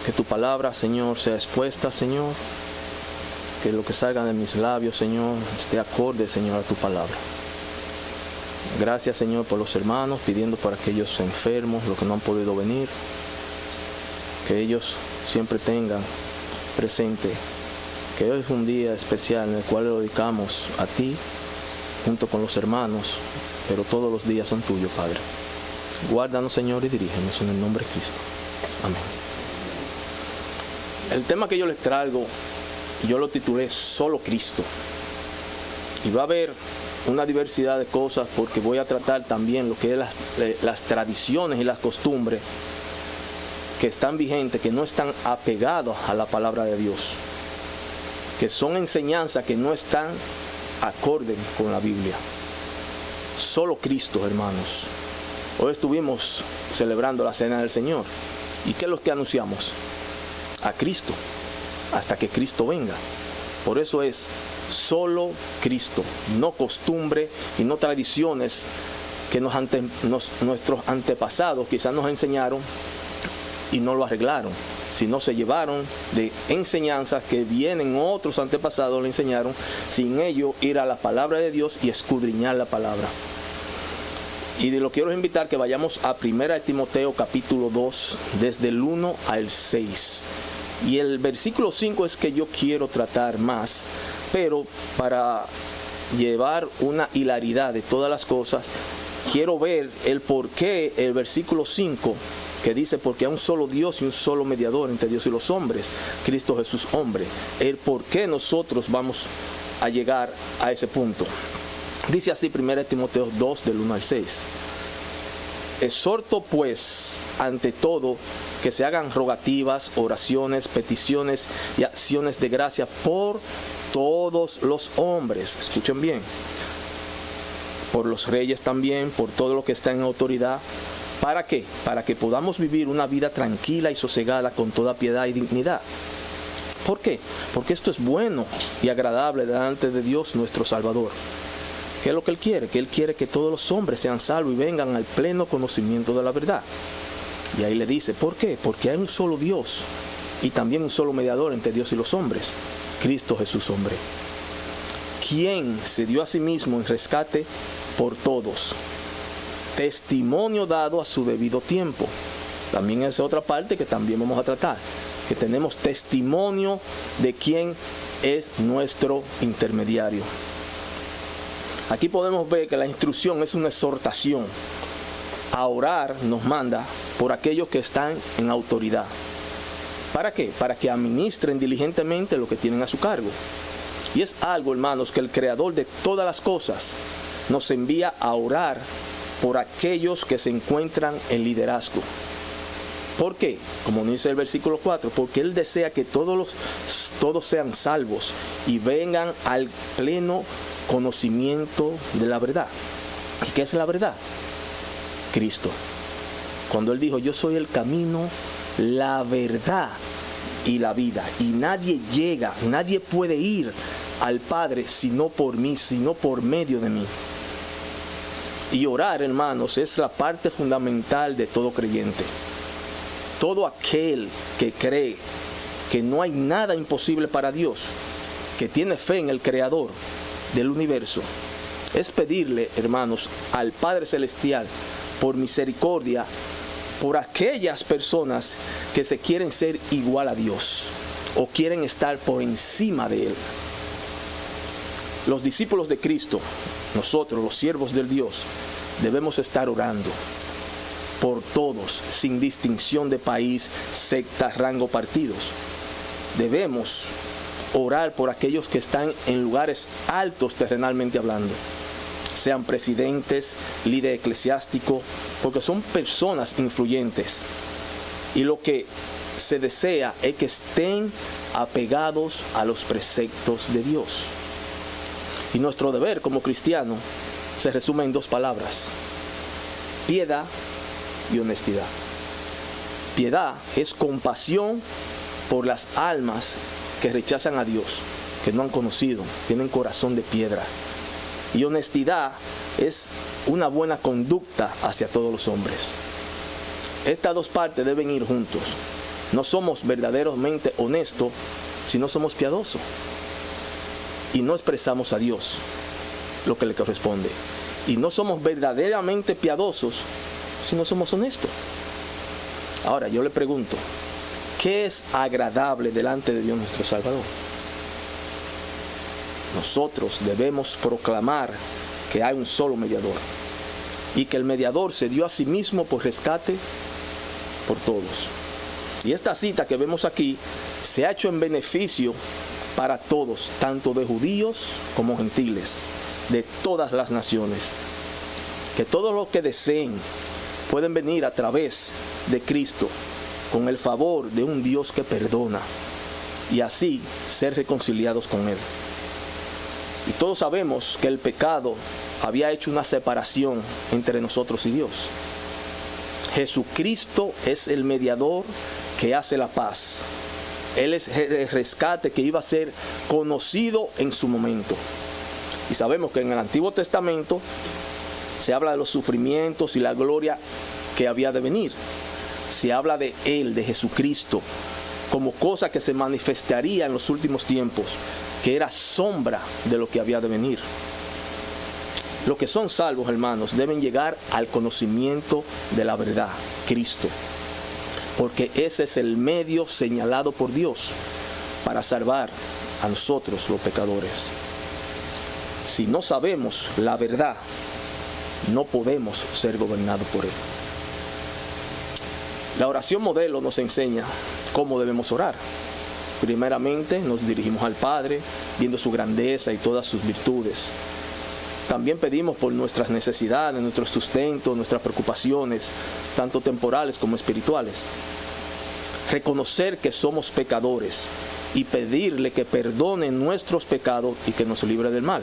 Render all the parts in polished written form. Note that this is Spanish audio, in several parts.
Que tu palabra, Señor, sea expuesta, Señor. Que lo que salga de mis labios, Señor, esté acorde, Señor, a tu palabra. Gracias, Señor, por los hermanos, pidiendo por aquellos enfermos, los que no han podido venir. Que ellos siempre tengan presente que hoy es un día especial en el cual lo dedicamos a ti, junto con los hermanos, pero todos los días son tuyos, Padre. Guárdanos, Señor, y dirígenos en el nombre de Cristo. Amén. El tema que yo les traigo, yo lo titulé Solo Cristo. Y va a haber una diversidad de cosas porque voy a tratar también lo que es las tradiciones y las costumbres que están vigentes, que no están apegados a la palabra de Dios, que son enseñanzas que no están acorde con la Biblia. Solo Cristo, hermanos. Hoy estuvimos celebrando la Cena del Señor. ¿Y qué es lo que anunciamos? A Cristo, hasta que Cristo venga. Por eso es solo Cristo, no costumbre y no tradiciones que nuestros antepasados quizás nos enseñaron y no lo arreglaron, sino se llevaron de enseñanzas que vienen otros antepasados, le enseñaron, sin ello ir a la palabra de Dios y escudriñar la palabra. Y lo quiero invitar que vayamos a 1 Timoteo capítulo 2, desde el 1 al 6. Y el versículo 5 es que yo quiero tratar más, pero para llevar una hilaridad de todas las cosas, quiero ver el por qué el versículo 5, que dice, porque hay un solo Dios y un solo mediador entre Dios y los hombres, Cristo Jesús hombre. El por qué nosotros vamos a llegar a ese punto. Dice así 1 Timoteo 2, del 1 al 6. Exhorto pues, ante todo, que se hagan rogativas, oraciones, peticiones y acciones de gracia por todos los hombres. Escuchen bien. Por los reyes también, por todo lo que está en autoridad. ¿Para qué? Para que podamos vivir una vida tranquila y sosegada con toda piedad y dignidad. ¿Por qué? Porque esto es bueno y agradable delante de Dios nuestro Salvador. ¿Qué es lo que Él quiere? Que Él quiere que todos los hombres sean salvos y vengan al pleno conocimiento de la verdad. Y ahí le dice, ¿por qué? Porque hay un solo Dios y también un solo mediador entre Dios y los hombres, Cristo Jesús hombre, quien se dio a sí mismo en rescate por todos. Testimonio dado a su debido tiempo. También esa es otra parte que también vamos a tratar, que tenemos testimonio de quién es nuestro intermediario. Aquí podemos ver que la instrucción es una exhortación. A orar nos manda por aquellos que están en autoridad. ¿Para qué? Para que administren diligentemente lo que tienen a su cargo. Y es algo, hermanos, que el Creador de todas las cosas nos envía a orar por aquellos que se encuentran en liderazgo. ¿Por qué? Como dice el versículo 4, porque Él desea que todos sean salvos y vengan al pleno conocimiento de la verdad. ¿Y qué es la verdad? Cristo. Cuando Él dijo, yo soy el camino, la verdad y la vida. Y nadie puede ir al Padre sino por mí, sino por medio de mí. Y orar, hermanos, es la parte fundamental de todo creyente. Todo aquel que cree que no hay nada imposible para Dios, que tiene fe en el Creador del universo, es pedirle, hermanos, al Padre Celestial, por misericordia, por aquellas personas que se quieren ser igual a Dios o quieren estar por encima de Él. Los discípulos de Cristo, nosotros, los siervos del Dios, debemos estar orando por todos, sin distinción de país, secta, rango, partidos. Debemos orar por aquellos que están en lugares altos terrenalmente hablando, sean presidentes, líder eclesiástico, porque son personas influyentes. Y lo que se desea es que estén apegados a los preceptos de Dios. Y nuestro deber como cristiano se resume en dos palabras: piedad y honestidad. Piedad es compasión por las almas que rechazan a Dios, que no han conocido, tienen corazón de piedra. Y honestidad es una buena conducta hacia todos los hombres. Estas dos partes deben ir juntos. No somos verdaderamente honestos si no somos piadosos y no expresamos a Dios lo que le corresponde. Y no somos verdaderamente piadosos si no somos honestos. Ahora yo le pregunto, ¿qué es agradable delante de Dios nuestro Salvador? Nosotros debemos proclamar que hay un solo mediador y que el mediador se dio a sí mismo por rescate por todos. Y esta cita que vemos aquí se ha hecho en beneficio para todos, tanto de judíos como gentiles, de todas las naciones. Que todos los que deseen pueden venir a través de Cristo con el favor de un Dios que perdona y así ser reconciliados con Él. Y todos sabemos que el pecado había hecho una separación entre nosotros y Dios. Jesucristo es el mediador que hace la paz. Él es el rescate que iba a ser conocido en su momento. Y sabemos que en el Antiguo Testamento se habla de los sufrimientos y la gloria que había de venir. Se habla de Él, de Jesucristo, como cosa que se manifestaría en los últimos tiempos, que era sombra de lo que había de venir. Los que son salvos, hermanos, deben llegar al conocimiento de la verdad, Cristo, porque ese es el medio señalado por Dios para salvar a nosotros los pecadores. Si no sabemos la verdad, no podemos ser gobernados por Él. La oración modelo nos enseña cómo debemos orar. Primeramente nos dirigimos al Padre, viendo su grandeza y todas sus virtudes. También pedimos por nuestras necesidades, nuestro sustento, nuestras preocupaciones, tanto temporales como espirituales. Reconocer que somos pecadores y pedirle que perdone nuestros pecados y que nos libre del mal.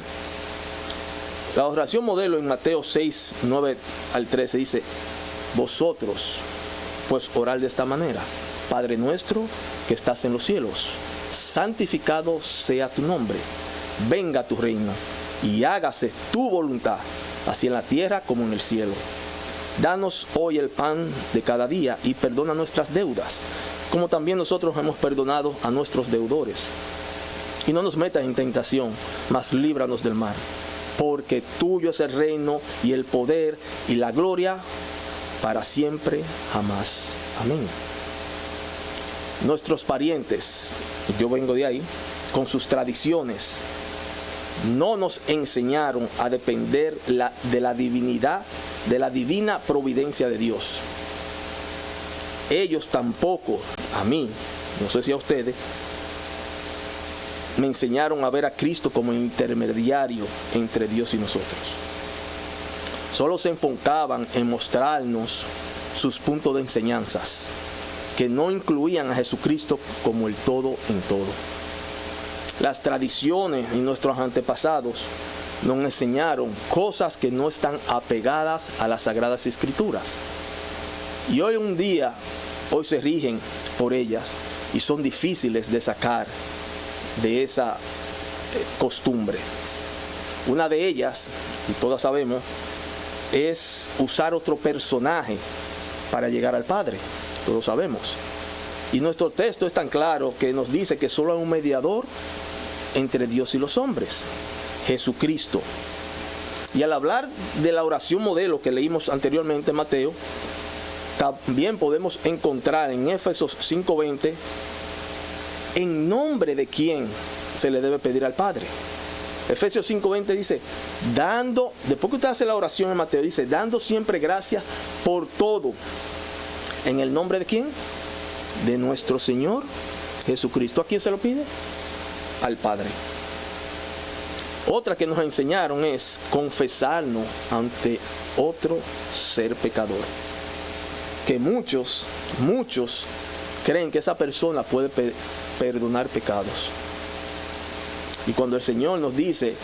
La oración modelo en Mateo 6, 9 al 13 dice: vosotros, pues orad de esta manera: Padre nuestro que estás en los cielos, santificado sea tu nombre, venga tu reino, y hágase tu voluntad, así en la tierra como en el cielo. Danos hoy el pan de cada día, y perdona nuestras deudas, como también nosotros hemos perdonado a nuestros deudores. Y no nos metas en tentación, mas líbranos del mal, porque tuyo es el reino, y el poder, y la gloria, para siempre, jamás. Amén. Nuestros parientes, yo vengo de ahí, con sus tradiciones, no nos enseñaron a depender de la divinidad, de la divina providencia de Dios. Ellos tampoco, a mí, no sé si a ustedes, me enseñaron a ver a Cristo como intermediario entre Dios y nosotros. Solo se enfocaban en mostrarnos sus puntos de enseñanzas, que no incluían a Jesucristo como el todo en todo. Las tradiciones y nuestros antepasados nos enseñaron cosas que no están apegadas a las Sagradas Escrituras. Y hoy se rigen por ellas y son difíciles de sacar de esa costumbre. Una de ellas, y todas sabemos, es usar otro personaje para llegar al Padre. Todos sabemos. Y nuestro texto es tan claro que nos dice que solo hay un mediador entre Dios y los hombres, Jesucristo. Y al hablar de la oración modelo que leímos anteriormente en Mateo, también podemos encontrar en Éfesos 5:20 en nombre de quién se le debe pedir al Padre. Efesios 5:20 dice, después que usted hace la oración en Mateo, dice, dando siempre gracias por todo. ¿En el nombre de quién? De nuestro Señor Jesucristo. ¿A quién se lo pide? Al Padre. Otra que nos enseñaron es confesarnos ante otro ser pecador. Que muchos creen que esa persona puede perdonar pecados. Y cuando el Señor nos dice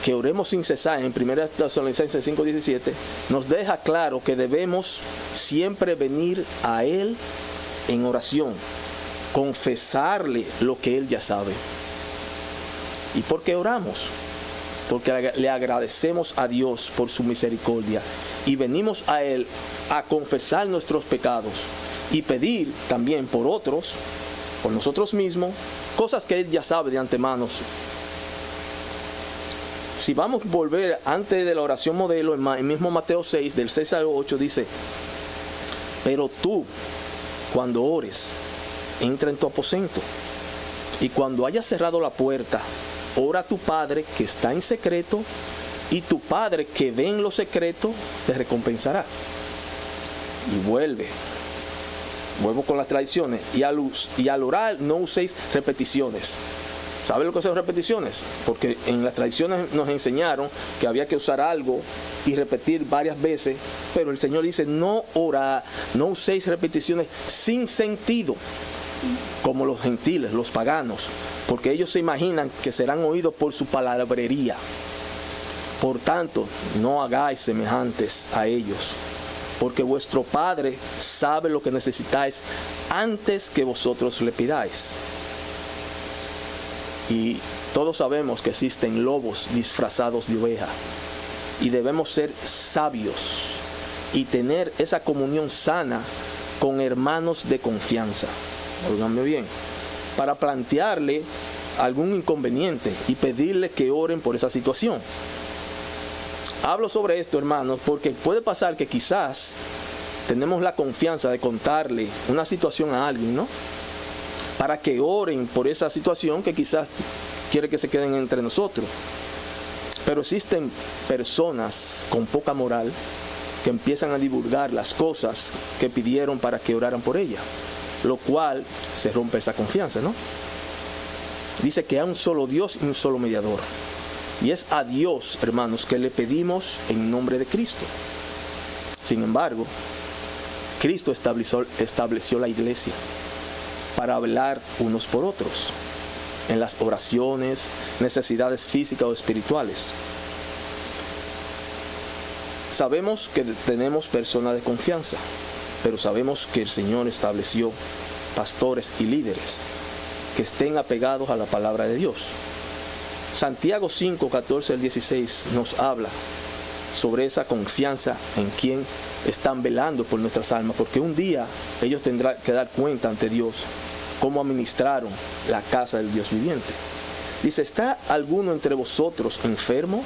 que oremos sin cesar en 1 Tesalonicenses 5:17, nos deja claro que debemos siempre venir a Él en oración, confesarle lo que Él ya sabe. ¿Y por qué oramos? Porque le agradecemos a Dios por su misericordia y venimos a Él a confesar nuestros pecados y pedir también por otros, por nosotros mismos, cosas que Él ya sabe de antemano. Si vamos a volver antes de la oración modelo, en mismo Mateo 6, del 6 al 8, dice: pero tú, cuando ores, entra en tu aposento, y cuando hayas cerrado la puerta, ora a tu Padre que está en secreto, y tu Padre que ve en lo secreto te recompensará. Y vuelvo con las tradiciones, y al orar no uséis repeticiones. ¿Sabe lo que son repeticiones? Porque en las tradiciones nos enseñaron que había que usar algo y repetir varias veces, pero el Señor dice: no uséis repeticiones sin sentido, como los gentiles, los paganos, porque ellos se imaginan que serán oídos por su palabrería. Por tanto, no hagáis semejantes a ellos, porque vuestro Padre sabe lo que necesitáis antes que vosotros le pidáis. Y todos sabemos que existen lobos disfrazados de oveja, y debemos ser sabios y tener esa comunión sana con hermanos de confianza. Óiganme bien, para plantearle algún inconveniente y pedirle que oren por esa situación. Hablo sobre esto, hermanos, porque puede pasar que quizás tenemos la confianza de contarle una situación a alguien, ¿no? Para que oren por esa situación que quizás quiere que se queden entre nosotros. Pero existen personas con poca moral que empiezan a divulgar las cosas que pidieron para que oraran por ella, lo cual se rompe esa confianza, ¿no? Dice que hay un solo Dios y un solo mediador. Y es a Dios, hermanos, que le pedimos en nombre de Cristo. Sin embargo, Cristo estableció la iglesia para hablar unos por otros en las oraciones, necesidades físicas o espirituales. Sabemos que tenemos personas de confianza, pero sabemos que el Señor estableció pastores y líderes que estén apegados a la palabra de Dios. Santiago 5, 14 al 16 nos habla sobre esa confianza en quien están velando por nuestras almas, porque un día ellos tendrán que dar cuenta ante Dios cómo administraron la casa del Dios viviente. Dice: ¿está alguno entre vosotros enfermo?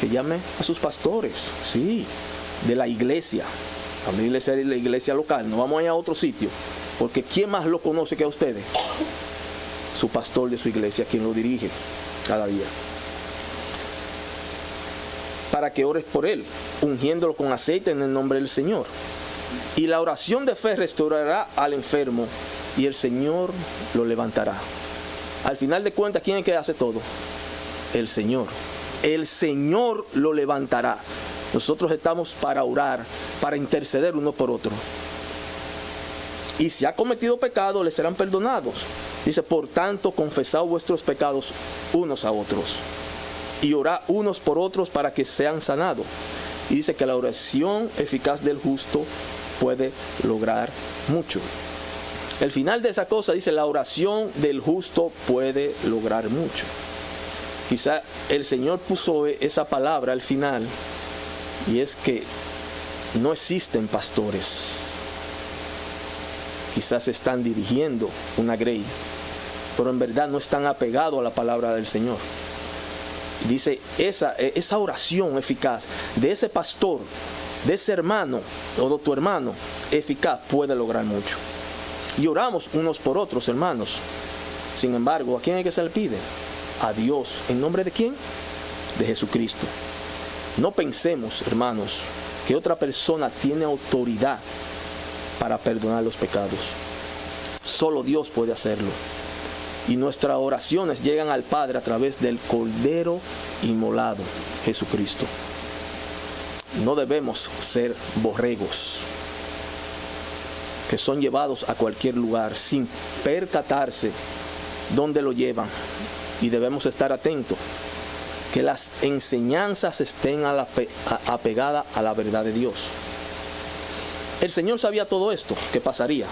Que llame a sus pastores, sí, de la iglesia. La iglesia es la iglesia local, no vamos a ir a otro sitio, porque ¿quién más lo conoce que a ustedes? Su pastor de su iglesia, quien lo dirige cada día. Para que ores por él, ungiéndolo con aceite en el nombre del Señor. Y la oración de fe restaurará al enfermo, y el Señor lo levantará. Al final de cuentas, ¿quién es que hace todo? El Señor. El Señor lo levantará. Nosotros estamos para orar, para interceder uno por otro. Y si ha cometido pecado, le serán perdonados. Dice: por tanto, confesad vuestros pecados unos a otros, y orad unos por otros para que sean sanados. Y dice que la oración eficaz del justo puede lograr mucho. El final de esa cosa dice: la oración del justo puede lograr mucho. Quizá el Señor puso esa palabra al final, y es que no existen pastores. Quizás están dirigiendo una grey, pero en verdad no están apegados a la palabra del Señor. Y dice, esa oración eficaz de ese pastor, de ese hermano o de tu hermano eficaz, puede lograr mucho. Y oramos unos por otros, hermanos. Sin embargo, ¿a quién es que se le pide? A Dios. ¿En nombre de quién? De Jesucristo. No pensemos, hermanos, que otra persona tiene autoridad para perdonar los pecados. Solo Dios puede hacerlo. Y nuestras oraciones llegan al Padre a través del Cordero inmolado, Jesucristo. No debemos ser borregos que son llevados a cualquier lugar sin percatarse dónde lo llevan. Y debemos estar atentos que las enseñanzas estén apegadas a la verdad de Dios. El Señor sabía todo esto, que pasaría,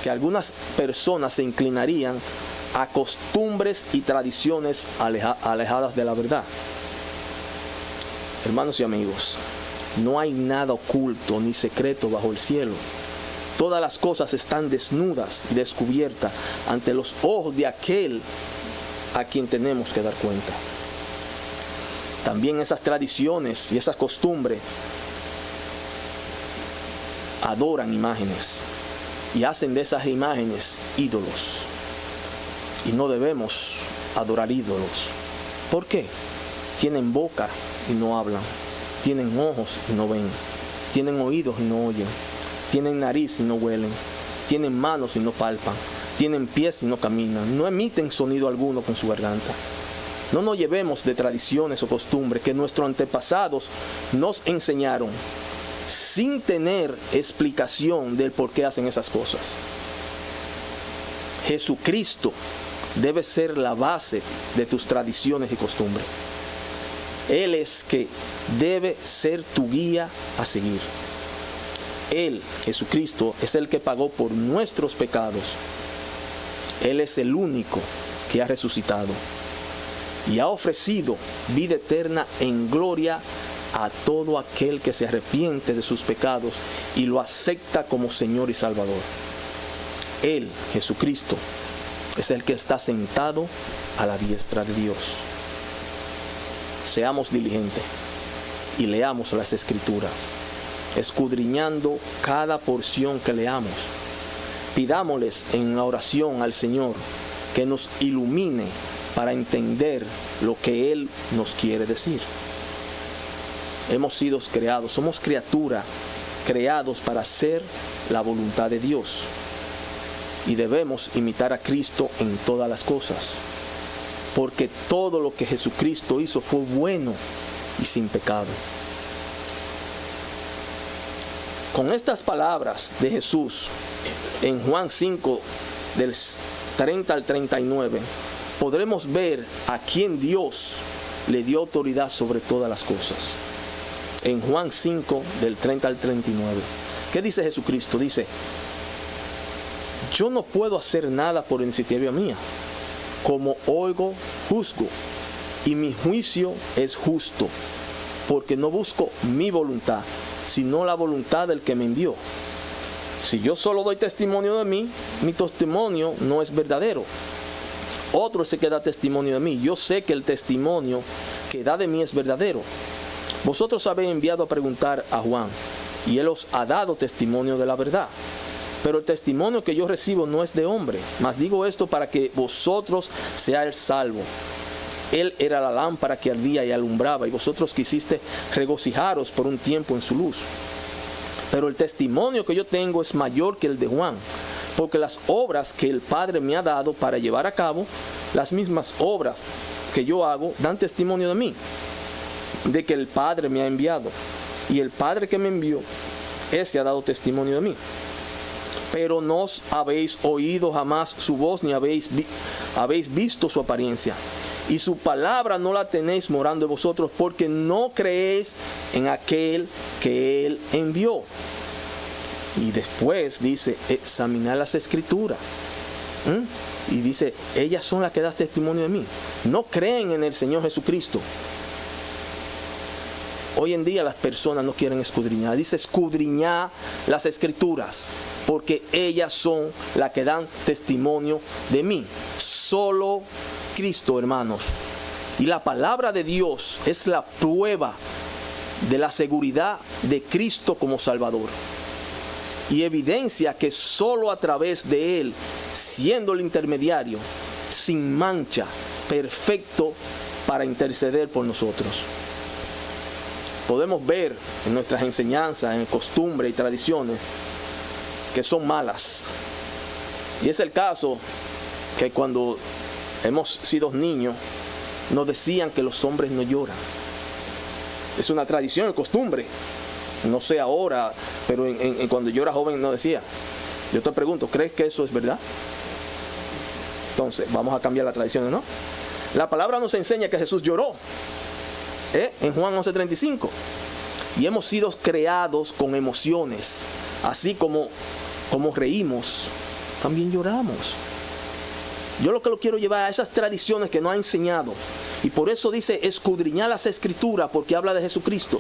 que algunas personas se inclinarían a costumbres y tradiciones alejadas de la verdad. Hermanos y amigos, no hay nada oculto ni secreto bajo el cielo. todas las cosas están desnudas y descubiertas ante los ojos de aquel a quien tenemos que dar cuenta. También esas tradiciones y esas costumbres adoran imágenes y hacen de esas imágenes ídolos. Y no debemos adorar ídolos. ¿Por qué? Tienen boca y no hablan. Tienen ojos y no ven. Tienen oídos y no oyen. Tienen nariz y no huelen. Tienen manos y no palpan. Tienen pies y no caminan. No emiten sonido alguno con su garganta. No nos llevemos de tradiciones o costumbres que nuestros antepasados nos enseñaron sin tener explicación del por qué hacen esas cosas. Jesucristo debe ser la base de tus tradiciones y costumbres. Él es que debe ser tu guía a seguir. Él, Jesucristo, es el que pagó por nuestros pecados. Él es el único que ha resucitado y ha ofrecido vida eterna en gloria a todo aquel que se arrepiente de sus pecados y lo acepta como Señor y Salvador. Él, Jesucristo, es el que está sentado a la diestra de Dios. Seamos diligentes y leamos las Escrituras, escudriñando cada porción que leamos. Pidámosles en la oración al Señor que nos ilumine para entender lo que Él nos quiere decir. Hemos sido creados, somos criaturas creados para hacer la voluntad de Dios. Y debemos imitar a Cristo en todas las cosas. Porque todo lo que Jesucristo hizo fue bueno y sin pecado. Con estas palabras de Jesús en Juan 5, del 30 al 39, podremos ver a quién Dios le dio autoridad sobre todas las cosas. En Juan 5, del 30 al 39. ¿Qué dice Jesucristo? Dice: yo no puedo hacer nada por iniciativa mía. Como oigo, juzgo, y mi juicio es justo, porque no busco mi voluntad, sino la voluntad del que me envió. Si yo solo doy testimonio de mí, mi testimonio no es verdadero. Otro es el que da testimonio de mí. Yo sé que el testimonio que da de mí es verdadero. Vosotros habéis enviado a preguntar a Juan, y él os ha dado testimonio de la verdad. Pero el testimonio que yo recibo no es de hombre, mas digo esto para que vosotros seáis salvos. Él era la lámpara que ardía y alumbraba, y vosotros quisiste regocijaros por un tiempo en su luz. Pero el testimonio que yo tengo es mayor que el de Juan, porque las obras que el Padre me ha dado para llevar a cabo, las mismas obras que yo hago, dan testimonio de mí, de que el Padre me ha enviado. Y el Padre que me envió, ese ha dado testimonio de mí. Pero no os habéis oído jamás su voz, ni habéis visto su apariencia. Y su palabra no la tenéis morando en vosotros, porque no creéis en aquel que Él envió. Y después dice: examinad las Escrituras. Y dice: ellas son las que dan testimonio de mí. No creen en el Señor Jesucristo. Hoy en día las personas no quieren escudriñar. Dice: escudriñar las Escrituras, porque ellas son las que dan testimonio de mí. Solo Cristo, hermanos. Y la palabra de Dios es la prueba de la seguridad de Cristo como Salvador. Y evidencia que solo a través de Él, siendo el intermediario, sin mancha, perfecto para interceder por nosotros. Podemos ver en nuestras enseñanzas, en costumbres y tradiciones, que son malas. Y es el caso que cuando hemos sido niños, nos decían que los hombres no lloran. Es una tradición, costumbre. No sé ahora, pero cuando yo era joven nos decía. Yo te pregunto, ¿crees que eso es verdad? Entonces, vamos a cambiar la tradición, ¿no? La palabra nos enseña que Jesús lloró. En Juan 11:35. Y hemos sido creados con emociones. Así como reímos, también lloramos. Yo lo que lo quiero llevar a esas tradiciones que nos ha enseñado. Y por eso dice: escudriñar las Escrituras, porque habla de Jesucristo.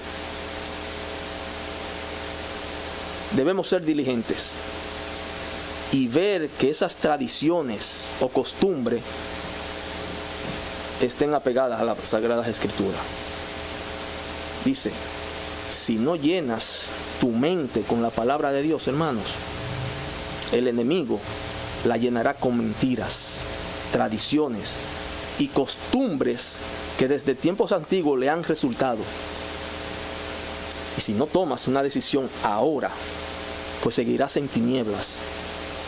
Debemos ser diligentes y ver que esas tradiciones o costumbres estén apegadas a las Sagradas Escrituras. Dice, si no llenas tu mente con la palabra de Dios, hermanos, el enemigo la llenará con mentiras, tradiciones y costumbres que desde tiempos antiguos le han resultado. Y si no tomas una decisión ahora, pues seguirás en tinieblas.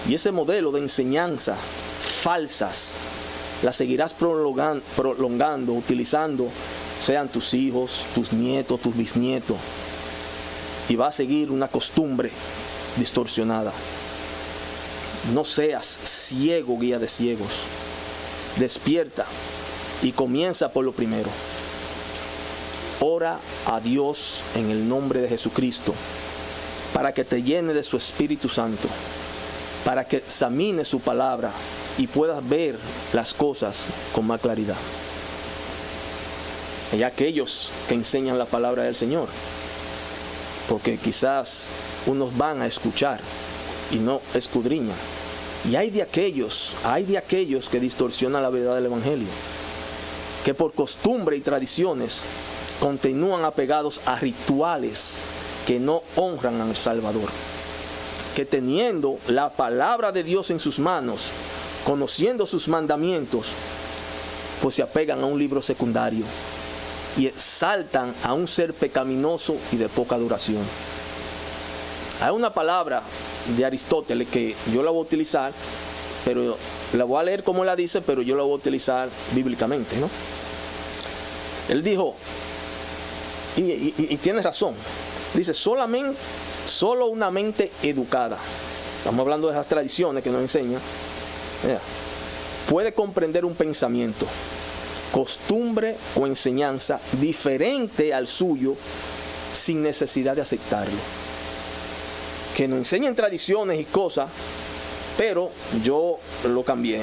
Y ese modelo de enseñanza falsas la seguirás prolongando, utilizando, sean tus hijos, tus nietos, tus bisnietos. Y va a seguir una costumbre distorsionada. No seas ciego, guía de ciegos. Despierta y comienza por lo primero. Ora a Dios en el nombre de Jesucristo para que te llene de su Espíritu Santo, para que examine su palabra y puedas ver las cosas con más claridad. Hay aquellos que enseñan la palabra del Señor, porque quizás unos van a escuchar y no escudriñan. Y hay de aquellos que distorsionan la verdad del Evangelio, que por costumbre y tradiciones continúan apegados a rituales que no honran al Salvador, que teniendo la palabra de Dios en sus manos, conociendo sus mandamientos, pues se apegan a un libro secundario y exaltan a un ser pecaminoso y de poca duración. Hay una palabra de Aristóteles que yo la voy a utilizar, pero la voy a leer como la dice, pero yo la voy a utilizar bíblicamente, ¿no? Él dijo, y tiene razón, dice, solo una mente educada, estamos hablando de esas tradiciones que nos enseñan, puede comprender un pensamiento, costumbre o enseñanza diferente al suyo sin necesidad de aceptarlo. Que nos enseñen tradiciones y cosas, pero yo lo cambié.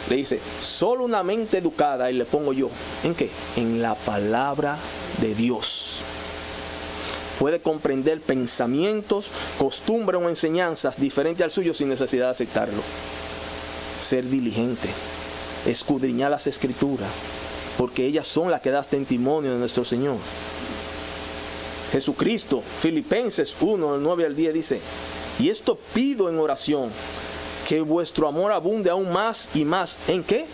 Le dice, solo una mente educada, y le pongo yo, ¿en qué? En la palabra de Dios. Puede comprender pensamientos, costumbres o enseñanzas diferentes al suyo sin necesidad de aceptarlo. Ser diligente, escudriñar las Escrituras, porque ellas son las que dan testimonio de nuestro Señor. Jesucristo, Filipenses 1, del 9 al 10 dice, y esto pido en oración, que vuestro amor abunde aún más y más. ¿En qué?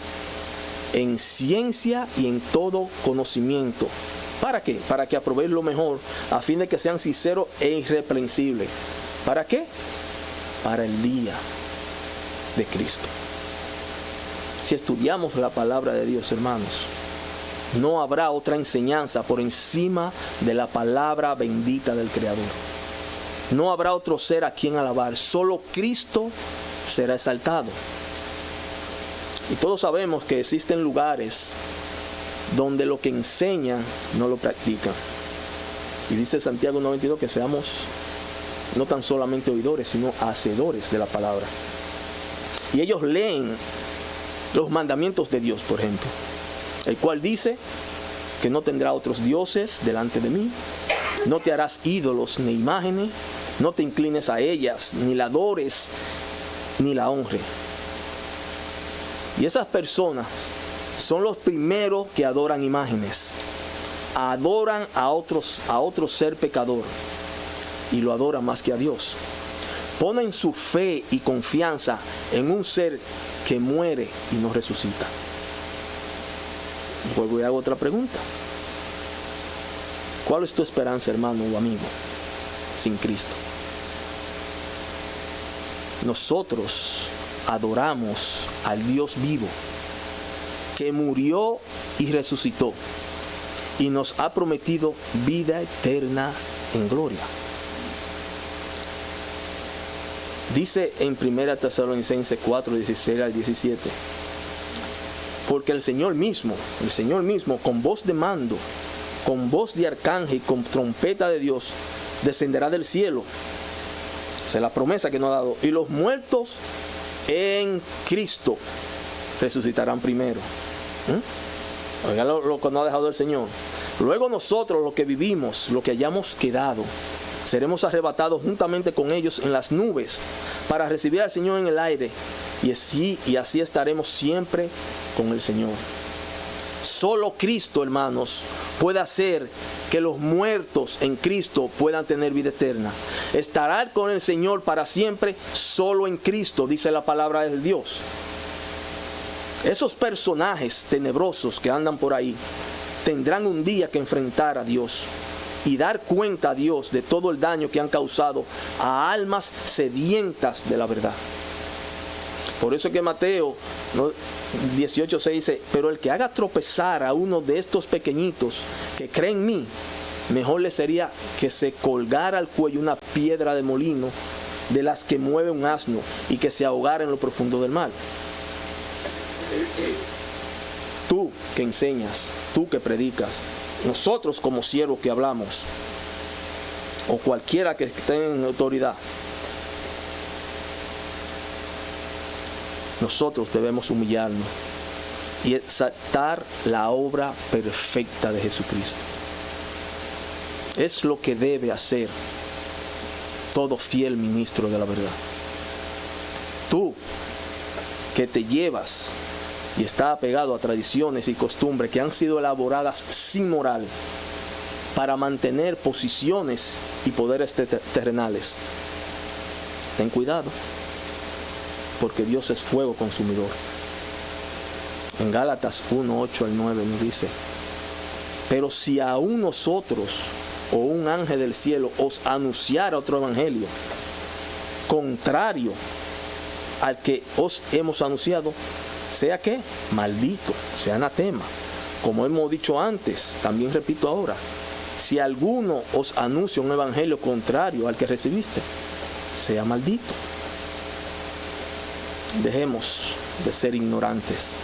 En ciencia y en todo conocimiento. ¿Para qué? Para que aprobéis lo mejor, a fin de que sean sinceros e irreprensibles. ¿Para qué? Para el día de Cristo. Si estudiamos la palabra de Dios, hermanos, no habrá otra enseñanza por encima de la palabra bendita del Creador. No habrá otro ser a quien alabar. Solo Cristo será exaltado. Y todos sabemos que existen lugares donde lo que enseñan no lo practican. Y dice Santiago 92 que seamos no tan solamente oidores, sino hacedores de la palabra. Y ellos leen los mandamientos de Dios, por ejemplo, el cual dice que no tendrá otros dioses delante de mí, no te harás ídolos ni imágenes, no te inclines a ellas, ni la adores, ni la honres. Y esas personas son los primeros que adoran imágenes, adoran a otro ser pecador y lo adoran más que a Dios. Ponen su fe y confianza en un ser que muere y no resucita. Vuelvo y hago otra pregunta. ¿Cuál es tu esperanza, hermano o amigo, sin Cristo? Nosotros adoramos al Dios vivo, que murió y resucitó, y nos ha prometido vida eterna en gloria. Dice en 1 Tesalonicenses 4, 16 al 17, porque el Señor mismo, con voz de mando, con voz de arcángel y con trompeta de Dios, descenderá del cielo. Esa es la promesa que nos ha dado. Y los muertos en Cristo resucitarán primero. Oigan lo que nos ha dejado el Señor. Luego nosotros, los que vivimos, los que hayamos quedado, seremos arrebatados juntamente con ellos en las nubes para recibir al Señor en el aire, y así estaremos siempre con el Señor. Solo Cristo, hermanos, puede hacer que los muertos en Cristo puedan tener vida eterna. Estará con el Señor para siempre solo en Cristo, dice la palabra de Dios. Esos personajes tenebrosos que andan por ahí tendrán un día que enfrentar a Dios y dar cuenta a Dios de todo el daño que han causado a almas sedientas de la verdad. Por eso es que Mateo 18:6 dice: pero el que haga tropezar a uno de estos pequeñitos que cree en mí, mejor le sería que se colgara al cuello una piedra de molino de las que mueve un asno y que se ahogara en lo profundo del mar. Tú que enseñas, tú que predicas, nosotros como siervos que hablamos, o cualquiera que esté en autoridad, nosotros debemos humillarnos y exaltar la obra perfecta de Jesucristo. Es lo que debe hacer todo fiel ministro de la verdad. Tú que te llevas y está apegado a tradiciones y costumbres que han sido elaboradas sin moral para mantener posiciones y poderes terrenales, ten cuidado, porque Dios es fuego consumidor. En Gálatas 1:8-9 nos dice: pero si aún nosotros o un ángel del cielo os anunciara otro evangelio contrario al que os hemos anunciado, sea que maldito, sea anatema. Como hemos dicho antes, también repito ahora: si alguno os anuncia un evangelio contrario al que recibiste, sea maldito. Dejemos de ser ignorantes.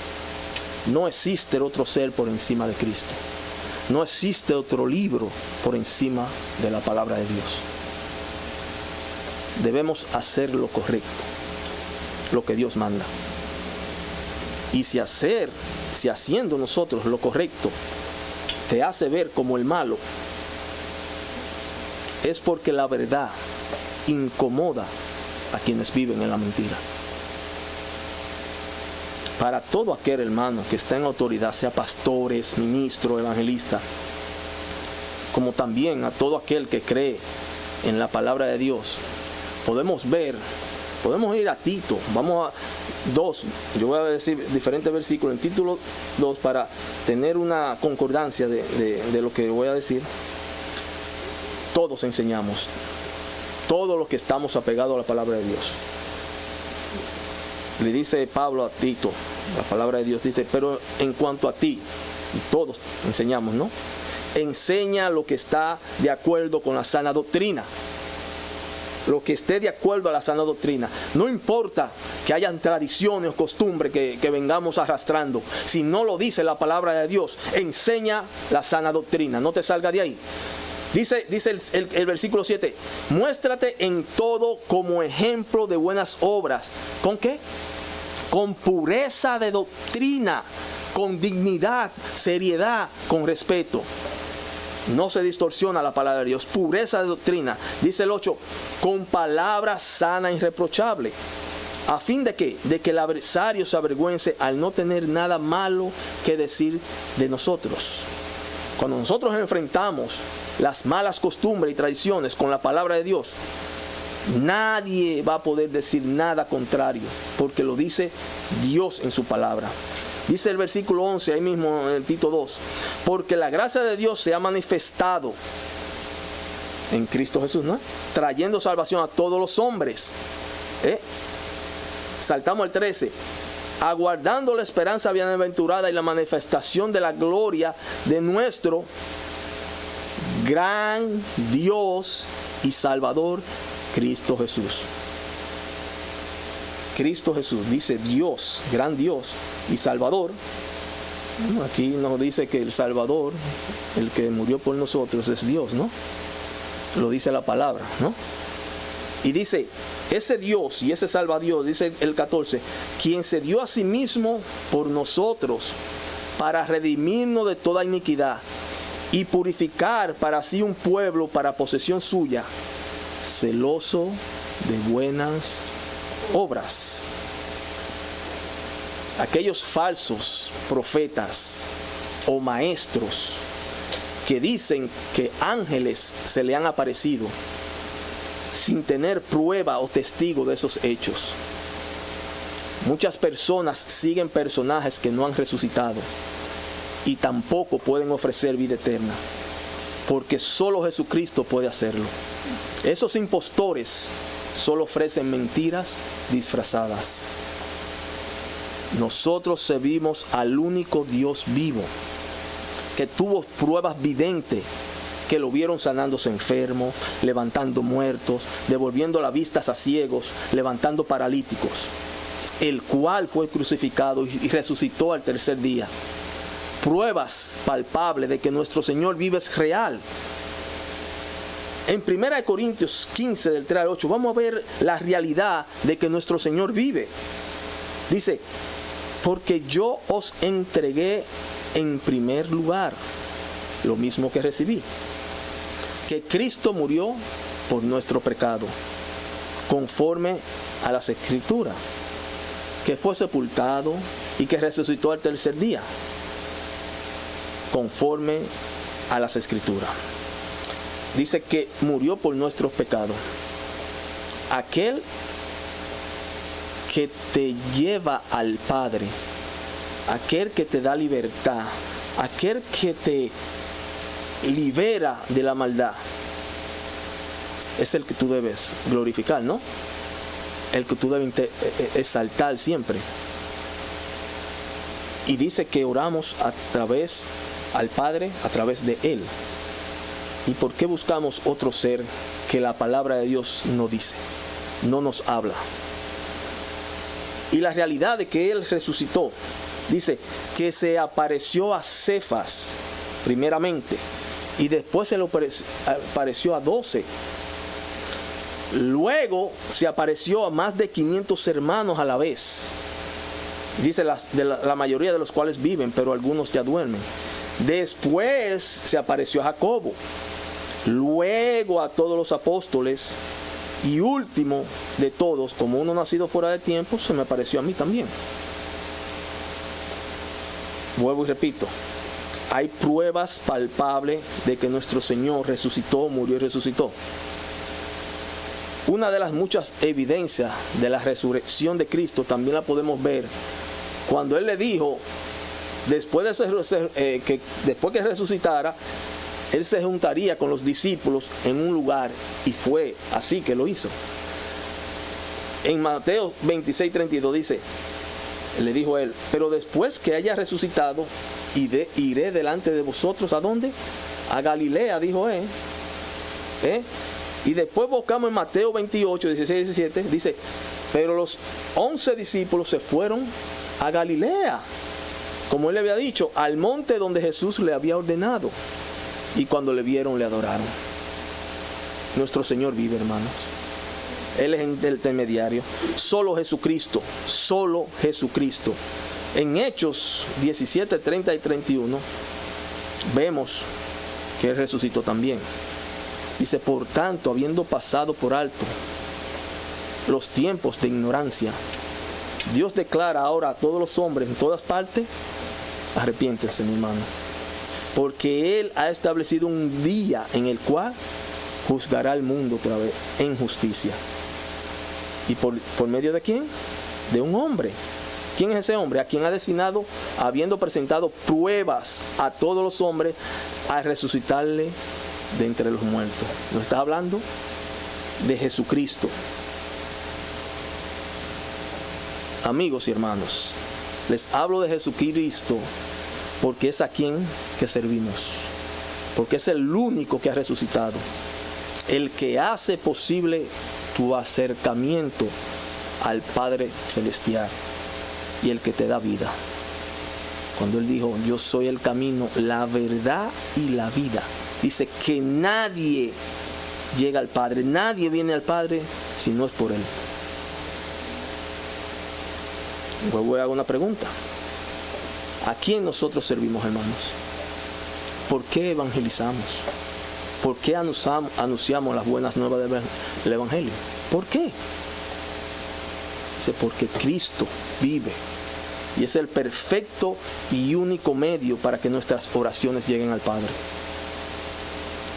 No existe otro ser por encima de Cristo. No existe otro libro por encima de la palabra de Dios. Debemos hacer lo correcto, lo que Dios manda. Y si haciendo nosotros lo correcto te hace ver como el malo, es porque la verdad incomoda a quienes viven en la mentira. Para todo aquel hermano que está en autoridad, sea pastores, ministros, evangelistas, como también a todo aquel que cree en la palabra de Dios, podemos ir a Tito, vamos a 2, yo voy a decir diferentes versículos en Tito 2 para tener una concordancia de lo que voy a decir. Todos enseñamos, todos los que estamos apegados a la palabra de Dios. Le dice Pablo a Tito, la palabra de Dios dice: pero en cuanto a ti, todos enseñamos, ¿no? Enseña lo que está de acuerdo con la sana doctrina. Lo que esté de acuerdo a la sana doctrina. No importa que hayan tradiciones o costumbres que vengamos arrastrando. Si no lo dice la palabra de Dios, enseña la sana doctrina. No te salga de ahí. Dice el versículo 7: muéstrate en todo como ejemplo de buenas obras. ¿Con qué? Con pureza de doctrina, con dignidad, seriedad, con respeto. No se distorsiona la palabra de Dios. Pureza de doctrina. Dice el 8: con palabra sana e irreprochable. ¿A fin de qué? De que el adversario se avergüence al no tener nada malo que decir de nosotros. Cuando nosotros enfrentamos las malas costumbres y tradiciones con la palabra de Dios, nadie va a poder decir nada contrario, porque lo dice Dios en su palabra. Dice el versículo 11, ahí mismo en Tito 2, porque la gracia de Dios se ha manifestado en Cristo Jesús, ¿no? Trayendo salvación a todos los hombres. Saltamos al 13. Aguardando la esperanza bienaventurada y la manifestación de la gloria de nuestro gran Dios y Salvador, Cristo Jesús. Cristo Jesús, dice Dios, gran Dios y Salvador. Aquí nos dice que el Salvador, el que murió por nosotros, es Dios, ¿no? Lo dice la palabra, ¿no? Y dice, ese Dios y ese Salvador, dice el 14, quien se dio a sí mismo por nosotros para redimirnos de toda iniquidad y purificar para sí un pueblo para posesión suya, celoso de buenas obras. Aquellos falsos profetas o maestros que dicen que ángeles se le han aparecido sin tener prueba o testigo de esos hechos. Muchas personas siguen personajes que no han resucitado y tampoco pueden ofrecer vida eterna, porque solo Jesucristo puede hacerlo. Esos impostores solo ofrecen mentiras disfrazadas. Nosotros servimos al único Dios vivo, que tuvo pruebas videntes, que lo vieron sanándose enfermos, levantando muertos, devolviendo la vista a ciegos, levantando paralíticos, el cual fue crucificado y resucitó al tercer día. Pruebas palpables de que nuestro Señor vive es real. En 1 Corintios 15, del 3 al 8, vamos a ver la realidad de que nuestro Señor vive. Dice, porque yo os entregué en primer lugar lo mismo que recibí, que Cristo murió por nuestro pecado, conforme a las Escrituras, que fue sepultado y que resucitó al tercer día, conforme a las Escrituras. Dice que murió por nuestros pecados. Aquel que te lleva al Padre, aquel que te da libertad, aquel que te libera de la maldad, es el que tú debes glorificar, ¿no? El que tú debes exaltar siempre. Y dice que oramos al Padre a través de Él. ¿Y por qué buscamos otro ser que la palabra de Dios no dice, no nos habla? Y la realidad de que Él resucitó, dice que se apareció a Cefas primeramente, y después se le apareció a 12. Luego se apareció a más de 500 hermanos a la vez. Dice la mayoría de los cuales viven, pero algunos ya duermen. Después se apareció a Jacobo, luego a todos los apóstoles, y último de todos, como uno nacido fuera de tiempo, se me apareció a mí también. Vuelvo y repito, hay pruebas palpables de que nuestro Señor resucitó, murió y resucitó. Una de las muchas evidencias de la resurrección de Cristo también la podemos ver cuando Él le dijo, después que resucitara, Él se juntaría con los discípulos en un lugar, y fue así que lo hizo. En Mateo 26:32 dice, le dijo Él, pero después que haya resucitado, iré delante de vosotros, ¿a dónde? A Galilea, dijo Él. Y después buscamos en Mateo 28, 16 y 17, dice, pero los 11 discípulos se fueron a Galilea, como Él le había dicho, al monte donde Jesús le había ordenado. Y cuando le vieron, le adoraron. Nuestro Señor vive, hermanos. Él es el intermediario. Solo Jesucristo. Solo Jesucristo. En Hechos 17, 30 y 31, vemos que Él resucitó también. Dice, por tanto, habiendo pasado por alto los tiempos de ignorancia, Dios declara ahora a todos los hombres en todas partes, arrepiéntense, mi hermano, porque Él ha establecido un día en el cual juzgará al mundo otra vez en justicia. ¿Y por medio de quién? De un hombre. ¿Quién es ese hombre? A quien ha destinado, habiendo presentado pruebas a todos los hombres, a resucitarle de entre los muertos. ¿No está hablando? De Jesucristo. Amigos y hermanos, les hablo de Jesucristo porque es a quien que servimos, porque es el único que ha resucitado, el que hace posible tu acercamiento al Padre Celestial y el que te da vida. Cuando Él dijo, yo soy el camino, la verdad y la vida, dice que nadie llega al Padre, nadie viene al Padre si no es por Él. Luego hago una pregunta. ¿A quién nosotros servimos, hermanos? ¿Por qué evangelizamos? ¿Por qué anunciamos las buenas nuevas del Evangelio? ¿Por qué? Dice, porque Cristo vive y es el perfecto y único medio para que nuestras oraciones lleguen al Padre.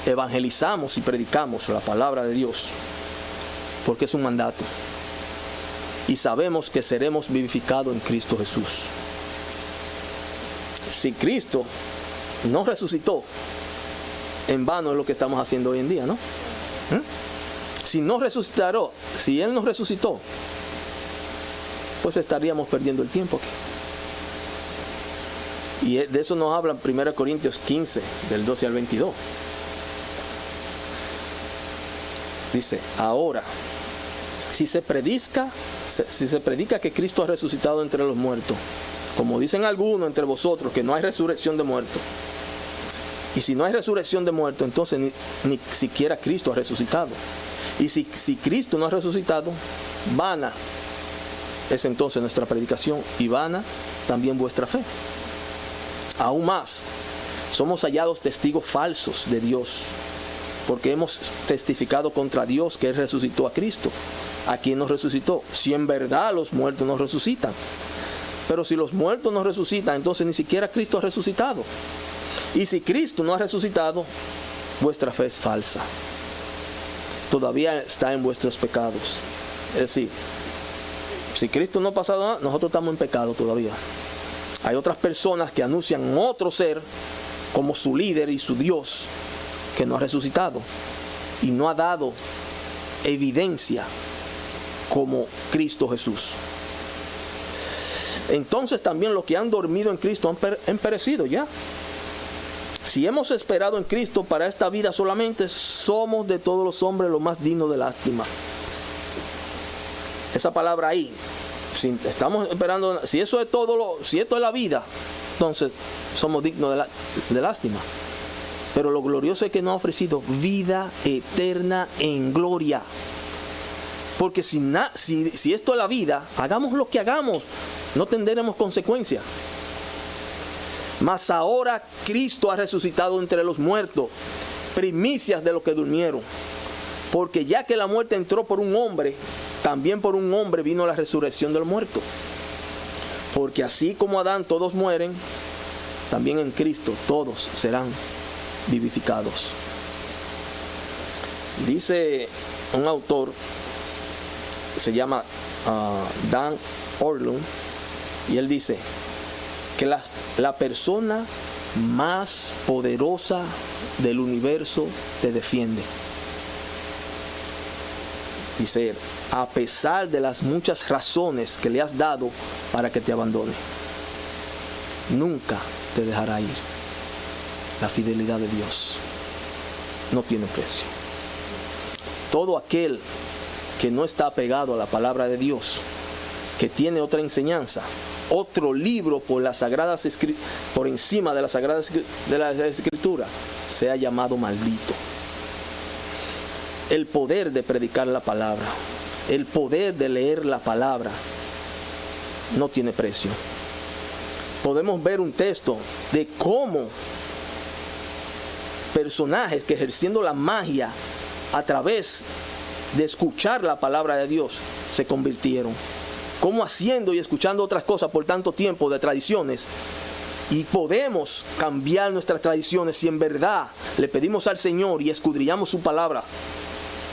Evangelizamos y predicamos la palabra de Dios porque es un mandato. Y sabemos que seremos vivificados en Cristo Jesús. Si Cristo no resucitó, en vano es lo que estamos haciendo hoy en día, ¿no? Si Él no resucitó, pues estaríamos perdiendo el tiempo aquí. Y de eso nos habla 1 Corintios 15, del 12 al 22. Dice, ahora, si se predica que Cristo ha resucitado entre los muertos, como dicen algunos entre vosotros que no hay resurrección de muertos, y si no hay resurrección de muertos, entonces ni siquiera Cristo ha resucitado. Y si Cristo no ha resucitado, vana es entonces nuestra predicación y vana también vuestra fe. Aún más, somos hallados testigos falsos de Dios, porque hemos testificado contra Dios que Él resucitó a Cristo, a quien nos resucitó, si en verdad los muertos no resucitan. Pero si los muertos no resucitan, entonces ni siquiera Cristo ha resucitado. Y si Cristo no ha resucitado, vuestra fe es falsa. Todavía está en vuestros pecados. Es decir, si Cristo no ha pasado nada, nosotros estamos en pecado todavía. Hay otras personas que anuncian otro ser como su líder y su Dios, que no ha resucitado y no ha dado evidencia como Cristo Jesús. Entonces también los que han dormido en Cristo han perecido ya. Si hemos esperado en Cristo para esta vida solamente, somos de todos los hombres los más dignos de lástima. Esa palabra ahí, si estamos esperando, si esto es la vida, entonces somos dignos de lástima. Pero lo glorioso es que nos ha ofrecido vida eterna en gloria. Porque si esto es la vida, hagamos lo que hagamos, no tendremos consecuencias. Mas ahora Cristo ha resucitado entre los muertos, primicias de los que durmieron. Porque ya que la muerte entró por un hombre, también por un hombre vino la resurrección del muerto. Porque así como Adán todos mueren, también en Cristo todos serán vivificados. Dice un autor, se llama Dan Orlund, y él dice que la persona más poderosa del universo te defiende. Dice él, a pesar de las muchas razones que le has dado para que te abandone, nunca te dejará ir. La fidelidad de Dios no tiene precio. Todo aquel que no está apegado a la palabra de Dios, que tiene otra enseñanza, otro libro por encima de las sagradas escrituras, sea llamado maldito. El poder de predicar la palabra, el poder de leer la palabra, no tiene precio. Podemos ver un texto de cómo personajes que ejerciendo la magia a través de escuchar la palabra de Dios se convirtieron. Cómo haciendo y escuchando otras cosas por tanto tiempo de tradiciones, y podemos cambiar nuestras tradiciones si en verdad le pedimos al Señor y escudriñamos su palabra.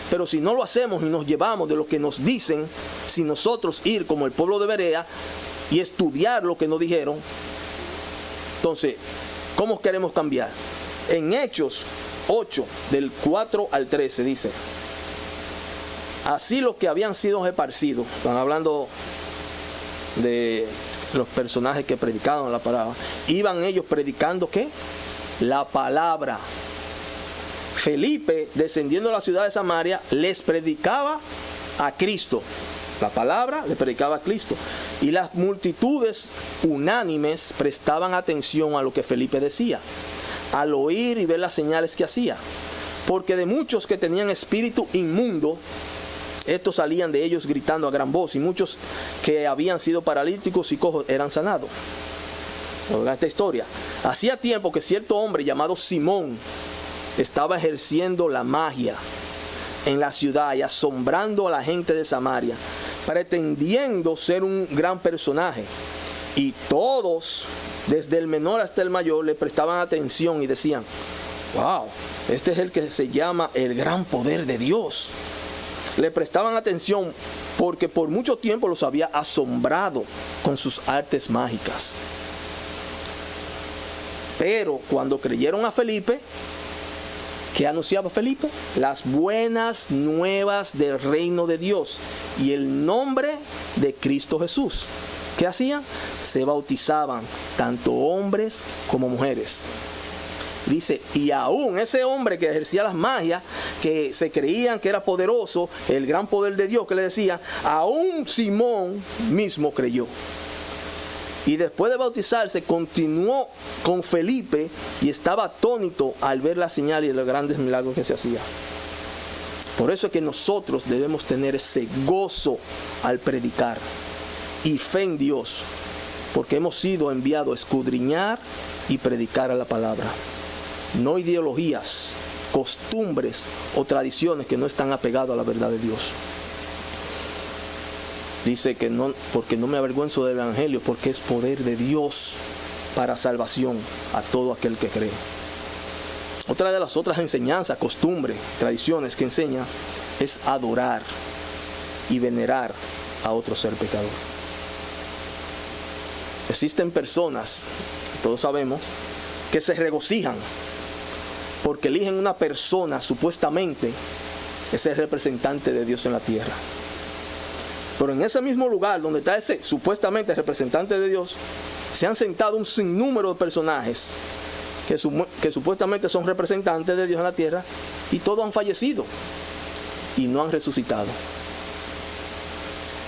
Pero si no lo hacemos y nos llevamos de lo que nos dicen, sin nosotros ir como el pueblo de Berea y estudiar lo que nos dijeron, entonces, ¿cómo queremos cambiar? En Hechos 8, del 4 al 13 dice, así los que habían sido esparcidos, están hablando de los personajes que predicaban la palabra, iban ellos predicando ¿qué? La palabra. Felipe, descendiendo a la ciudad de Samaria, les predicaba a Cristo. La palabra le predicaba a Cristo. Y las multitudes unánimes prestaban atención a lo que Felipe decía, al oír y ver las señales que hacía. Porque de muchos que tenían espíritu inmundo, estos salían de ellos gritando a gran voz, y muchos que habían sido paralíticos y cojos eran sanados. Oigan esta historia. Hacía tiempo que cierto hombre llamado Simón, estaba ejerciendo la magia en la ciudad y asombrando a la gente de Samaria, pretendiendo ser un gran personaje. Y todos, desde el menor hasta el mayor, le prestaban atención y decían: wow, este es el que se llama el gran poder de Dios. Le prestaban atención porque por mucho tiempo los había asombrado con sus artes mágicas. Pero cuando creyeron a Felipe, ¿qué anunciaba Felipe? Las buenas nuevas del reino de Dios y el nombre de Cristo Jesús. ¿Qué hacían? Se bautizaban, tanto hombres como mujeres. Dice, y aún ese hombre que ejercía las magias, que se creían que era poderoso, el gran poder de Dios que le decía, aún Simón mismo creyó. Y después de bautizarse, continuó con Felipe y estaba atónito al ver las señales y los grandes milagros que se hacían. Por eso es que nosotros debemos tener ese gozo al predicar y fe en Dios, porque hemos sido enviados a escudriñar y predicar a la palabra. No ideologías, costumbres o tradiciones que no están apegadas a la verdad de Dios. Dice que no, porque no me avergüenzo del evangelio, porque es poder de Dios para salvación a todo aquel que cree. Otra de las otras enseñanzas, costumbres, tradiciones que enseña es adorar y venerar a otro ser pecador. Existen personas, todos sabemos, que se regocijan porque eligen una persona supuestamente es el representante de Dios en la tierra. Pero en ese mismo lugar donde está ese supuestamente representante de Dios, se han sentado un sinnúmero de personajes que supuestamente son representantes de Dios en la tierra, y todos han fallecido y no han resucitado.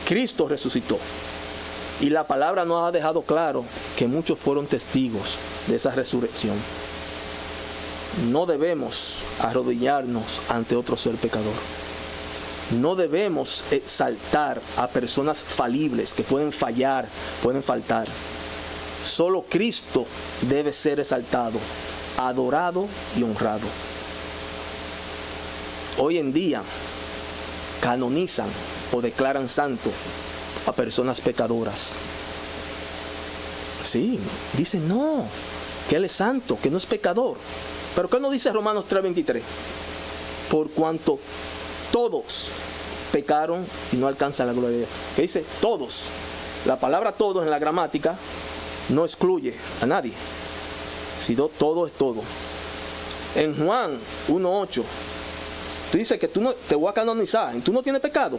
Cristo resucitó, y la palabra nos ha dejado claro que muchos fueron testigos de esa resurrección. No debemos arrodillarnos ante otro ser pecador. No debemos exaltar a personas falibles que pueden fallar, pueden faltar. Solo Cristo debe ser exaltado, adorado y honrado. Hoy en día canonizan o declaran santo a personas pecadoras. Sí, dicen no, que Él es santo, que no es pecador. Pero ¿qué nos dice Romanos 3:23? Por cuanto todos pecaron y no alcanzan la gloria de Dios. ¿Qué dice? Todos. La palabra todos en la gramática no excluye a nadie, sino todo es todo. En Juan 1:8 dice que tú no, te voy a canonizar, tú no tienes pecado.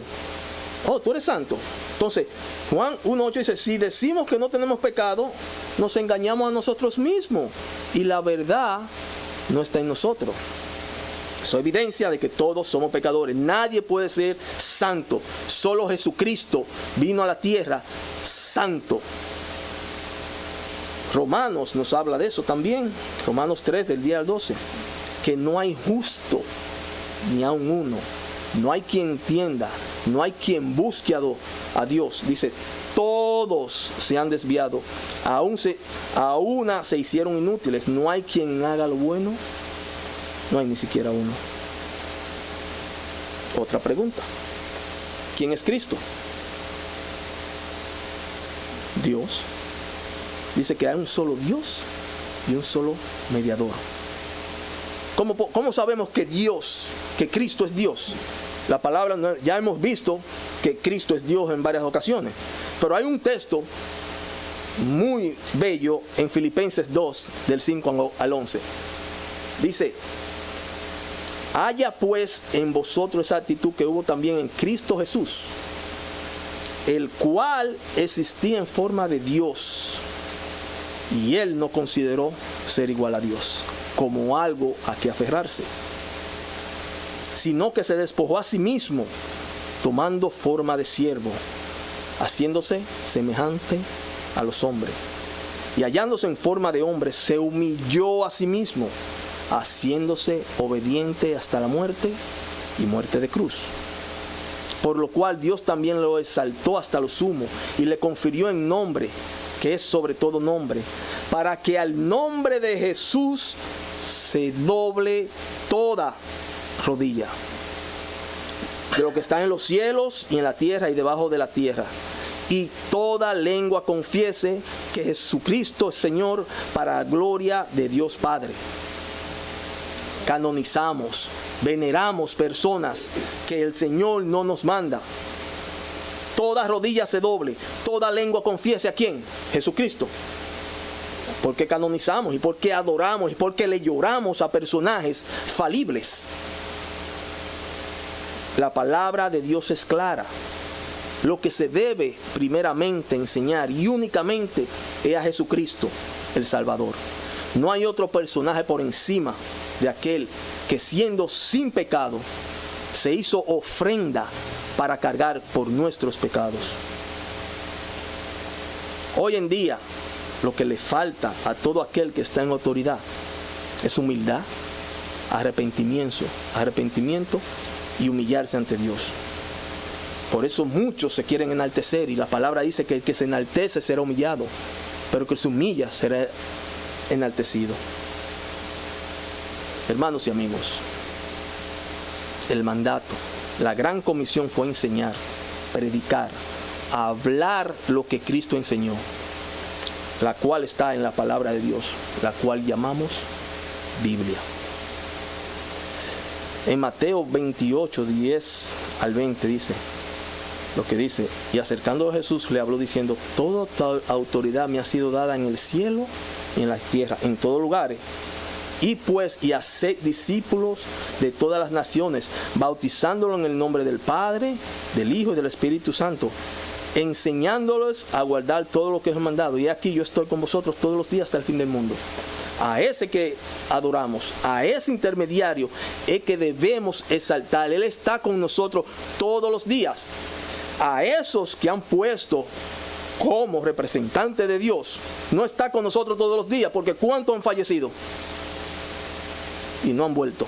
Oh, tú eres santo. Entonces, Juan 1:8 dice, si decimos que no tenemos pecado, nos engañamos a nosotros mismos y la verdad no está en nosotros. Eso es evidencia de que todos somos pecadores. Nadie puede ser santo. Solo Jesucristo vino a la tierra santo. Romanos nos habla de eso también. Romanos 3 del 10 al 12. Que no hay justo ni aun uno. No hay quien entienda. No hay quien busque a Dios. Dice, todos se han desviado. A una se hicieron inútiles. No hay quien haga lo bueno. No hay ni siquiera uno. Otra pregunta. ¿Quién es Cristo? Dios. Dice que hay un solo Dios y un solo mediador. ¿Cómo sabemos que Cristo es Dios? La palabra, ya hemos visto que Cristo es Dios en varias ocasiones. Pero hay un texto muy bello en Filipenses 2, del 5 al 11. Dice, haya pues en vosotros esa actitud que hubo también en Cristo Jesús, el cual existía en forma de Dios, y Él no consideró ser igual a Dios como algo a que aferrarse, sino que se despojó a sí mismo, tomando forma de siervo, haciéndose semejante a los hombres, y hallándose en forma de hombre, se humilló a sí mismo, haciéndose obediente hasta la muerte y muerte de cruz. Por lo cual Dios también lo exaltó hasta lo sumo y le confirió en nombre, que es sobre todo nombre, para que al nombre de Jesús se doble toda rodilla, de lo que está en los cielos y en la tierra y debajo de la tierra, y toda lengua confiese que Jesucristo es Señor, para la gloria de Dios Padre. Canonizamos, veneramos personas que el Señor no nos manda. Toda rodilla se doble, toda lengua confiese ¿a quién? Jesucristo. Porque canonizamos y porque adoramos y porque le lloramos a personajes falibles. La palabra de Dios es clara. Lo que se debe primeramente enseñar y únicamente es a Jesucristo, el Salvador. No hay otro personaje por encima de aquel que, siendo sin pecado, se hizo ofrenda para cargar por nuestros pecados. Hoy en día, lo que le falta a todo aquel que está en autoridad es humildad, arrepentimiento y humillarse ante Dios. Por eso muchos se quieren enaltecer, y la palabra dice que el que se enaltece será humillado, pero el que se humilla será enaltecido. Hermanos y amigos, el mandato, la gran comisión fue enseñar, predicar, hablar lo que Cristo enseñó, la cual está en la palabra de Dios, la cual llamamos Biblia. En Mateo 28, 10 al 20 dice lo que dice: y acercando a Jesús le habló diciendo: toda autoridad me ha sido dada en el cielo y en la tierra, en todos lugares. Y pues, y haced discípulos de todas las naciones, bautizándolos en el nombre del Padre, del Hijo y del Espíritu Santo, enseñándolos a guardar todo lo que os he mandado. Y aquí yo estoy con vosotros todos los días hasta el fin del mundo. A ese que adoramos, a ese intermediario, es que debemos exaltar. Él está con nosotros todos los días. A esos que han puesto como representante de Dios, no está con nosotros todos los días, porque ¿cuántos han fallecido? Y no han vuelto.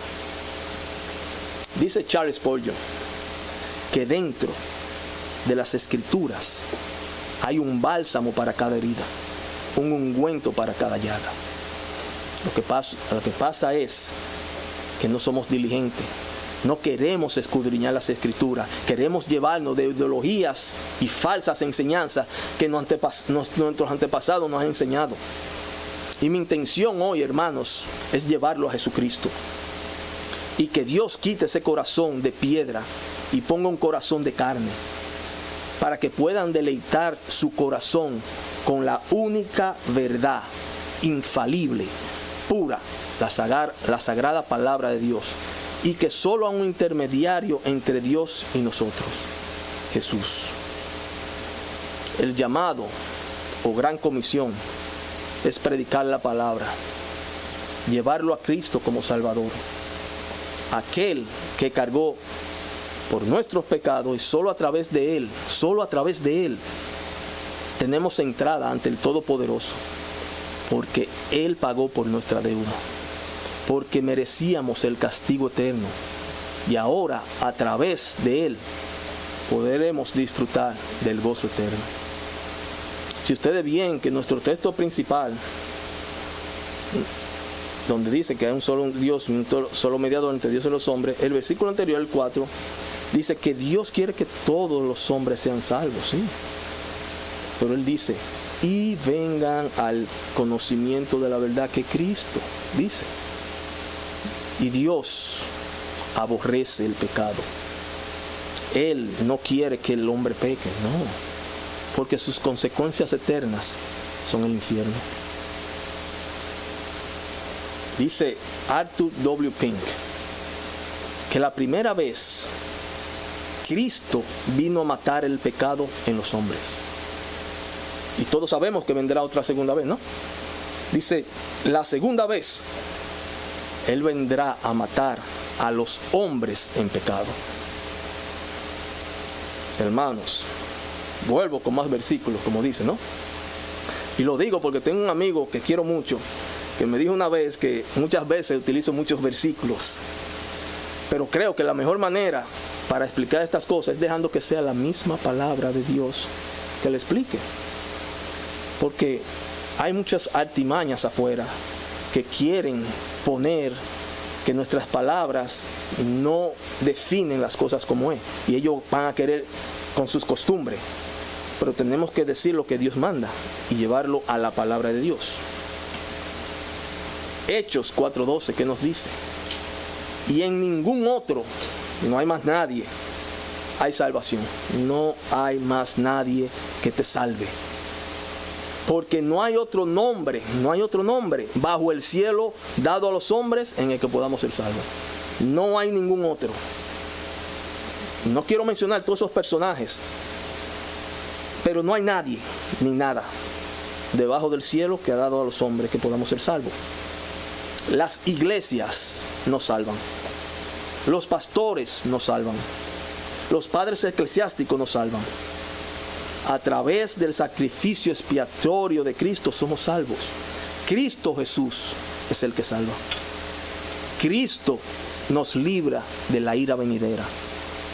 Dice Charles Spurgeon que dentro de las Escrituras hay un bálsamo para cada herida, un ungüento para cada llaga. Lo que pasa es que no somos diligentes, no queremos escudriñar las Escrituras, queremos llevarnos de ideologías y falsas enseñanzas que nuestros antepasados nos han enseñado. Y mi intención hoy, hermanos, es llevarlo a Jesucristo. Y que Dios quite ese corazón de piedra y ponga un corazón de carne, para que puedan deleitar su corazón con la única verdad, infalible, pura, la sagrada palabra de Dios. Y que solo a un intermediario entre Dios y nosotros, Jesús. El llamado o gran comisión es predicar la palabra, llevarlo a Cristo como Salvador, aquel que cargó por nuestros pecados, y solo a través de Él tenemos entrada ante el Todopoderoso, porque Él pagó por nuestra deuda, porque merecíamos el castigo eterno, y ahora a través de Él podremos disfrutar del gozo eterno. Si ustedes ven que nuestro texto principal, donde dice que hay un solo Dios, un solo mediador entre Dios y los hombres, el versículo anterior, el 4, dice que Dios quiere que todos los hombres sean salvos, sí. Pero Él dice: y vengan al conocimiento de la verdad que Cristo dice. Y Dios aborrece el pecado. Él no quiere que el hombre peque, no, porque sus consecuencias eternas son el infierno. Dice Arthur W. Pink que la primera vez Cristo vino a matar el pecado en los hombres. Y todos sabemos que vendrá otra segunda vez, ¿no? Dice, la segunda vez Él vendrá a matar a los hombres en pecado. Hermanos, vuelvo con más versículos, como dice, ¿no? Y lo digo porque tengo un amigo que quiero mucho, que me dijo una vez que muchas veces utilizo muchos versículos, pero creo que la mejor manera para explicar estas cosas es dejando que sea la misma palabra de Dios que le explique. Porque hay muchas artimañas afuera, que quieren poner que nuestras palabras no definen las cosas como es. Y ellos van a querer con sus costumbres. Pero tenemos que decir lo que Dios manda y llevarlo a la palabra de Dios. Hechos 4:12, ¿qué nos dice? Y en ningún otro, no hay más nadie, hay salvación. No hay más nadie que te salve. Porque no hay otro nombre bajo el cielo dado a los hombres en el que podamos ser salvos. No hay ningún otro. No quiero mencionar todos esos personajes, pero no hay nadie ni nada debajo del cielo que ha dado a los hombres que podamos ser salvos. Las iglesias nos salvan. Los pastores nos salvan. Los padres eclesiásticos nos salvan. A través del sacrificio expiatorio de Cristo somos salvos. Cristo Jesús es el que salva. Cristo nos libra de la ira venidera.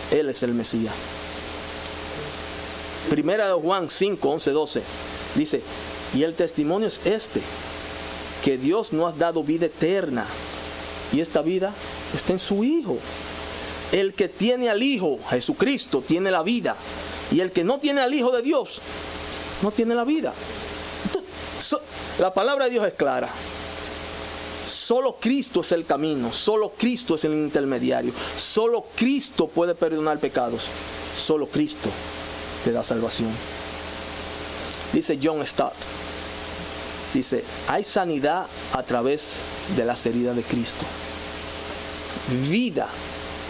Él es el Mesías. Primera de Juan 5:11-12 dice: y el testimonio es este, que Dios nos ha dado vida eterna, y esta vida está en su Hijo. El que tiene al Hijo, Jesucristo, tiene la vida. Y el que no tiene al Hijo de Dios, no tiene la vida. La palabra de Dios es clara. Solo Cristo es el camino. Solo Cristo es el intermediario. Solo Cristo puede perdonar pecados. Solo Cristo te da salvación. Dice John Stott. Dice: hay sanidad a través de las heridas de Cristo. Vida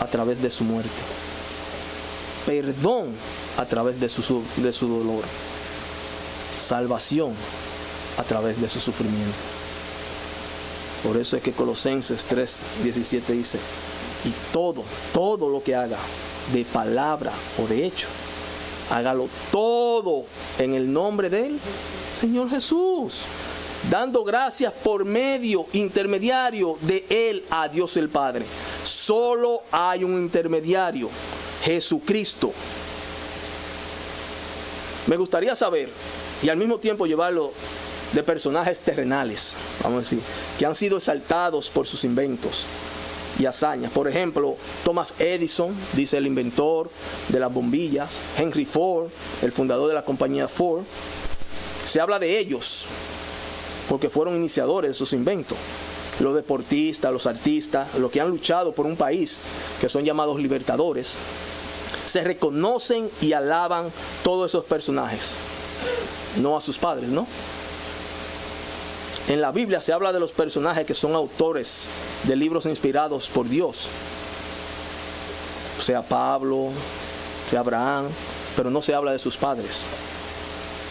a través de su muerte. Perdón a través de su dolor. Salvación a través de su sufrimiento. Por eso es que Colosenses 3:17 dice: y todo lo que haga, de palabra o de hecho, hágalo todo en el nombre del Señor Jesús, dando gracias por medio intermediario de Él a Dios el Padre. Solo hay un intermediario, Jesucristo. Me gustaría saber, y al mismo tiempo llevarlo de personajes terrenales, vamos a decir, que han sido exaltados por sus inventos y hazañas. Por ejemplo, Thomas Edison, dice el inventor de las bombillas. Henry Ford, el fundador de la compañía Ford. Se habla de ellos porque fueron iniciadores de sus inventos. Los deportistas, los artistas, los que han luchado por un país, que son llamados libertadores, se reconocen y alaban todos esos personajes, no a sus padres, ¿no? En la Biblia se habla de los personajes que son autores de libros inspirados por Dios, sea Pablo, sea Abraham, pero no se habla de sus padres.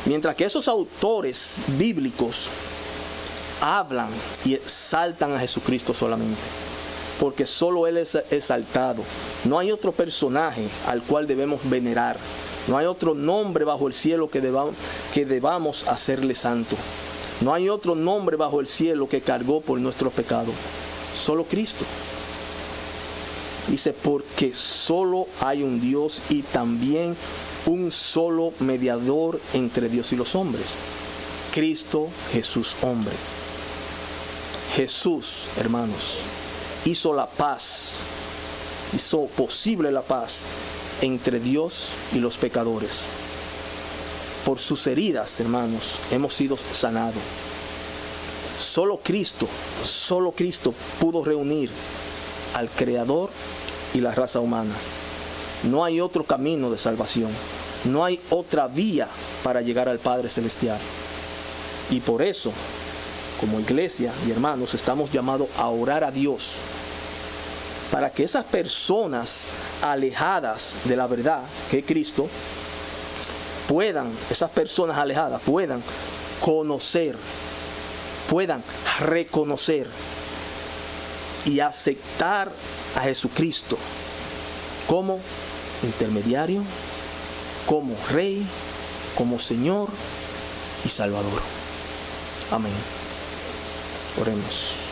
Mientras que esos autores bíblicos hablan y exaltan a Jesucristo solamente, porque solo Él es exaltado. No hay otro personaje al cual debemos venerar. No hay otro nombre bajo el cielo que debamos hacerle santo. No hay otro nombre bajo el cielo que cargó por nuestros pecados. Solo Cristo. Dice: porque solo hay un Dios y también un solo mediador entre Dios y los hombres, Cristo Jesús hombre. Jesús, hermanos, hizo la paz, hizo posible la paz entre Dios y los pecadores. Por sus heridas, hermanos, hemos sido sanados. Solo Cristo pudo reunir al Creador y la raza humana. No hay otro camino de salvación. No hay otra vía para llegar al Padre Celestial. Y por eso, como iglesia y hermanos, estamos llamados a orar a Dios para que esas personas alejadas de la verdad, que es Cristo, esas personas alejadas puedan conocer, puedan reconocer y aceptar a Jesucristo como intermediario, como Rey, como Señor y Salvador. Amén. Oremos.